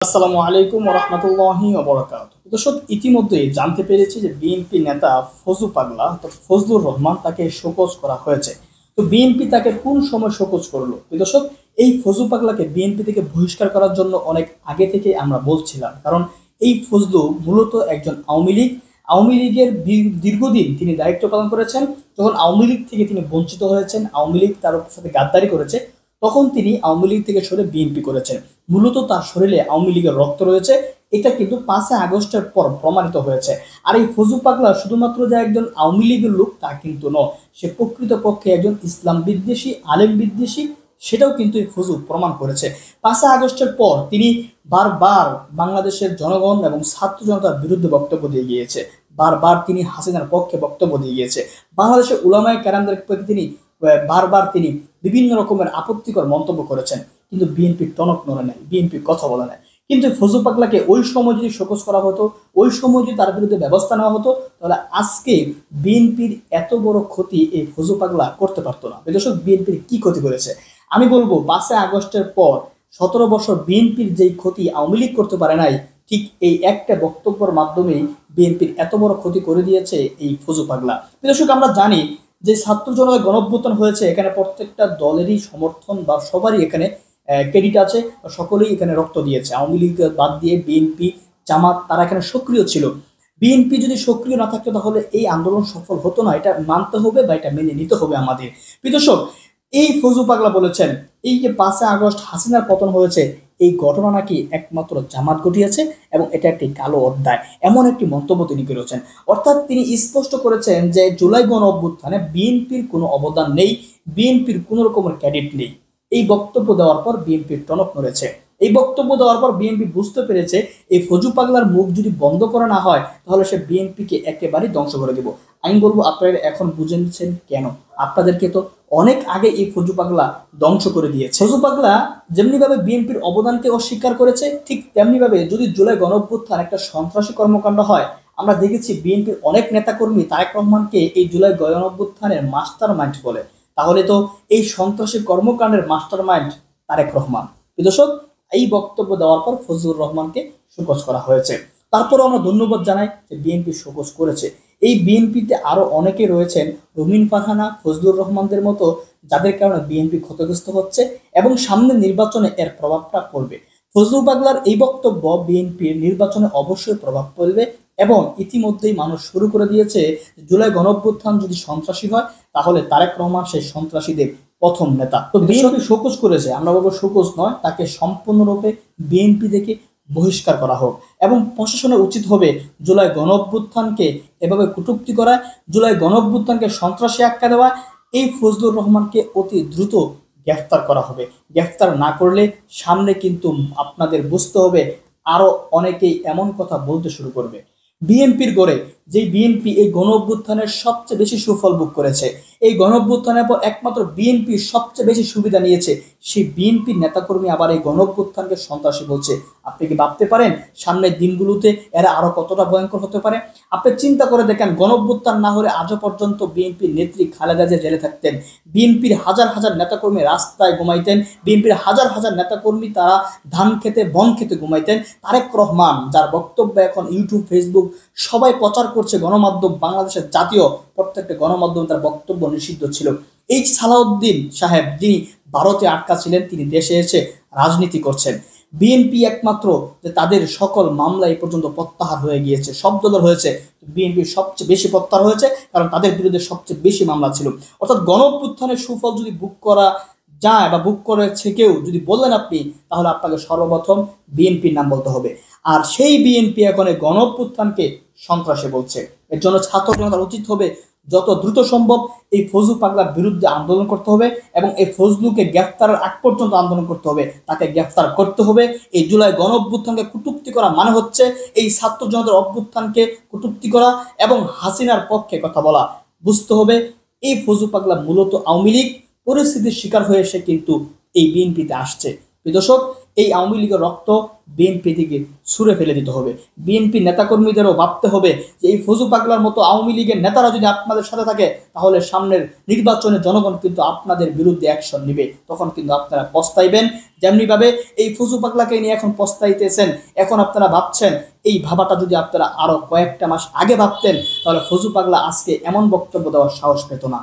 আসসালামু আলাইকুম ওয়া রাহমাতুল্লাহি ওয়া বারাকাতুহু। দর্শক, ইতিমধ্যেই জানতে পেরেছি যে বিএনপি নেতা ফজু পাগলা অর্থাৎ ফজলুর রহমান তাকে শোকজ করা হয়েছে। তো বিএনপি তাকে কোন সময় শোকজ করলো? দর্শক, এই ফজু পাগলাকে বিএনপি থেকে বহিষ্কার করার জন্য অনেক আগে থেকে আমরা বলছিলাম, কারণ এই ফজলু মূলত একজন আওয়ামী লীগের দীর্ঘদিন তিনি দায়িত্ব পালন করেছেন। যখন আওয়ামী লীগ থেকে তিনি বঞ্চিত হয়েছেন, আওয়ামী লীগ তার সাথে গাদ্দারি করেছে, তখন তিনি আওয়ামী লীগ থেকে সরে বিএনপি করেছেন। মূলত তার শরীরে আওয়ামী লীগের রক্ত রয়েছে, এটা কিন্তু 5 আগস্টের পর প্রমাণিত হয়েছে। আর এই ফজু পাগলা শুধুমাত্র যে একজন আওয়ামী লীগের লোক তা কিন্তু নয়, সে প্রকৃতপক্ষে একজন ইসলাম বিদ্বেষী, আলেম বিদ্বেষী, সেটাও কিন্তু এই ফজু প্রমাণ করেছে। 5 আগস্টের পর তিনি বারবার বাংলাদেশের জনগণ এবং ছাত্র জনতার বিরুদ্ধে বক্তব্য দিয়ে গিয়েছে। বারবার তিনি হাসিনার পক্ষে বক্তব্য দিয়ে গিয়েছে। বাংলাদেশের উলামায়ে কেরামদের প্রতি তিনি বারবার তিনি বিভিন্ন রকমের আপত্তিকর মন্তব্য করেছেন, কিন্তু বিএনপি টনক নড়ে নাই, বিএনপি কথা বলে নাই। কিন্তু ফজু পাগলাকে ওই সময় যদি শোকজ করা হতো, ওই সময় যদি তার বিরুদ্ধে ব্যবস্থা নেওয়া হতো, তাহলে আজকে বিএনপির এত বড় ক্ষতি এই ফজু পাগলা করতে পারতো না। দর্শক, বিএনপির কি ক্ষতি করেছে আমি বলবো, 5 আগস্টের পর 17 বছর বিএনপির যেই ক্ষতি আওয়ামী লীগ করতে পারে নাই, ঠিক এই একটা বক্তব্যের মাধ্যমেই বিএনপির এত বড় ক্ষতি করে দিয়েছে এই ফজু পাগলা। দর্শক, আমরা জানি যে ছাত্র জনতা গণঅভ্যুত্থান হয়েছে, এখানে প্রত্যেকটা দলেরই সমর্থন বা সবারই এখানে ক্রেডিট আছে, সকলেই এখানে রক্ত দিয়েছে। আওয়ামী লীগ বাদ দিয়ে বিএনপি, জামাত তারা এখানে সক্রিয় ছিল। বিএনপি যদি সক্রিয় না থাকতো তাহলে এই আন্দোলন সফল হতো না, এটা মানতে হবে বা এটা মেনে নিতে হবে আমাদের। দর্শক, এই ফজু পাগলা বলেছেন এই যে 5 আগস্ট হাসিনার পতন হয়েছে, এই ঘটনা নাকি একমাত্র জামাত ঘটিয়েছে এবং এটা একটি কালো অধ্যায়, এমন একটি মন্তব্য তিনি করেছেন। অর্থাৎ তিনি স্পষ্ট করেছেন যে জুলাই গণ অভ্যুত্থানে বিএনপির কোনো অবদান নেই, বিএনপির কোনো রকমের ক্রেডিট নেই। এই বক্তব্য দেওয়ার পর বিএনপির টনক নড়েছে। এই বক্তব্য দেওয়ার পর বিএনপি বুঝতে পেরেছে এই ফজু পাগলার মুখ যদি বন্ধ করা না হয় তাহলে সে বিএনপিকে একেবারেই ধ্বংস করে দেব। আমি বলবো, আপনারা এখন বুঝে নিচ্ছেন কেন? আপনাদেরকে তো অনেক আগে এই ফজু পাগলা ধ্বংস করে দিয়েছে। ফজু পাগলা যেমনিভাবে বিএনপির অবদানকে অস্বীকার করেছে, ঠিক তেমনিভাবে যদি জুলাই গণঅভ্যুত্থান একটা সন্ত্রাসী কর্মকাণ্ড হয়, আমরা দেখেছি বিএনপির অনেক নেতাকর্মী তারেক রহমানকে এই জুলাই গণঅভ্যুত্থানের মাস্টার মাইন্ড বলে, তাহলে তো এই সন্ত্রাসী কর্মকাণ্ডের মাস্টার মাইন্ড তারেক রহমান। দর্শক, এই বক্তব্য দেওয়ার পর ফজলুর রহমানকে শোকজ করা হয়েছে। তারপরও আমরা ধন্যবাদ জানাই যে বিএনপি শোকজ করেছে। এই বিএনপিতে আরো অনেকে রয়েছেন, রুমিন ফারহানা, ফজলুর রহমানদের মতো, যাদের কারণে বিএনপি ক্ষতিগ্রস্ত হচ্ছে এবং সামনে নির্বাচনে এর প্রভাবটা পড়বে। ফজলু পাগলার এই বক্তব্য বিএনপির নির্বাচনে অবশ্যই প্রভাব পড়বে এবং ইতিমধ্যেই মানুষ শুরু করে দিয়েছে জুলাই গণঅভ্যুত্থান যদি সন্ত্রাসী হয় তাহলে তারেক রহমান সেই সন্ত্রাসীদের প্রথম নেতা। তো বিএনপি শোকজ করেছে, আমরা বলবো শোকজ নয়, তাকে সম্পূর্ণরূপে বিএনপি থেকে বহিষ্কার করা হোক এবং প্রশাসনের উচিত হবে জুলাই গণঅভ্যুত্থানকে এভাবে কটূক্তি করা, জুলাই গণঅভ্যুত্থানকে সন্ত্রাসী আখ্যা দেওয়া, এই ফজলুর রহমানকে অতি দ্রুত গ্রেফতার করা হবে। গ্রেফতার না করলে সামনে কিন্তু আপনাদের বুঝতে হবে আরো অনেকেই এমন কথা বলতে শুরু করবে। বিএনপির গড়ে যে বিএনপি এই গণ অভ্যুত্থানের সবচেয়ে বেশি সুফল ভোগ করেছে, এই গণ অভ্যুত্থানের পর একমাত্র বিএনপি সবচেয়ে বেশি সুবিধা নিয়েছে, সেই বিএনপির নেতাকর্মী আবার এই গণ অভ্যুত্থানকে সন্ত্রাসী বলছে। আপনি কি ভাবতে পারেন সামনের দিনগুলোতে এরা আরো কতটা ভয়ঙ্কর হতে পারে? আপনি চিন্তা করে দেখেন, গণ অভ্যুত্থান না হলে আজও পর্যন্ত বিএনপির নেত্রী খালেদা জিয়া জেলে থাকতেন, বিএনপির হাজার হাজার নেতাকর্মী রাস্তায় ঘুমাইতেন, বিএনপির হাজার হাজার নেতাকর্মী তারা ধান খেতে বন খেতে ঘুমাইতেন। তারেক রহমান, যার বক্তব্য এখন ইউটিউব, ফেসবুক সবাই প্রচার করছে, গণমাধ্যম বাংলাদেশের জাতীয় প্রত্যেকটা গণমাধ্যম তার বক্তব্য নিষিদ্ধ ছিল। এই সালাউদ্দিন সাহেব যিনি ভারতে আটকা ছিলেন, তিনি দেশে এসে রাজনীতি করছেন। বিএনপি একমাত্র যে তাদের সকল মামলা এই পর্যন্ত প্রত্যাহার হয়ে গিয়েছে, সব দলের হয়েছে, বিএনপির সবচেয়ে বেশি প্রত্যাহার হয়েছে কারণ তাদের বিরুদ্ধে সবচেয়ে বেশি মামলা ছিল। অর্থাৎ গণ অভ্যুত্থানের সুফল যদি বুক করা যায় বা বুক করেছে কেউ যদি বললেন আপনি, তাহলে আপনাকে সর্বপ্রথম বিএনপির নাম বলতে হবে। আর সেই বিএনপি এখন গণ অভ্যুত্থানকে সন্ত্রাসী বলছে। এর জন্য ছাত্র জনতার উচিত হবে যত দ্রুত সম্ভব এই ফজলু পাগলার বিরুদ্ধে আন্দোলন করতে হবে এবং এই ফজলুকে গ্রেফতারের আগ পর্যন্ত আন্দোলন করতে হবে, তাকে গ্রেফতার করতে হবে। এই জুলাই গণ অভ্যুত্থানকে কটূক্তি করা মানে হচ্ছে এই ছাত্র জনতার অভ্যুত্থানকে কটূক্তি করা এবং হাসিনার পক্ষে কথা বলা। বুঝতে হবে এই ফজলু পাগলা মূলত আওয়ামী লীগ পরিস্থিতির শিকার হয়ে সে কিন্তু এই বিএনপিতে আসছে। দর্শক, এই আওয়ামী লীগের রক্ত বিএনপি থেকে ছুঁড়ে ফেলে দিতে হবে। বিএনপি নেতাকর্মীদেরও ভাবতে হবে যে এই ফজু পাগলার মতো আওয়ামী লীগের নেতারা যদি আপনাদের সাথে থাকে তাহলে সামনের নির্বাচনে জনগণ কিন্তু আপনাদের বিরুদ্ধে অ্যাকশন নেবে, তখন কিন্তু আপনারা পস্তাইবেন। যেমনিভাবে এই ফজু পাগলাকে নিয়ে এখন পস্তাইতেছেন, এখন আপনারা ভাবছেন এই ভাবাটা যদি আপনারা আরো কয়েকটা মাস আগে ভাবতেন তাহলে ফজু পাগলা আজকে এমন বক্তব্য দেওয়ার সাহস পেত না।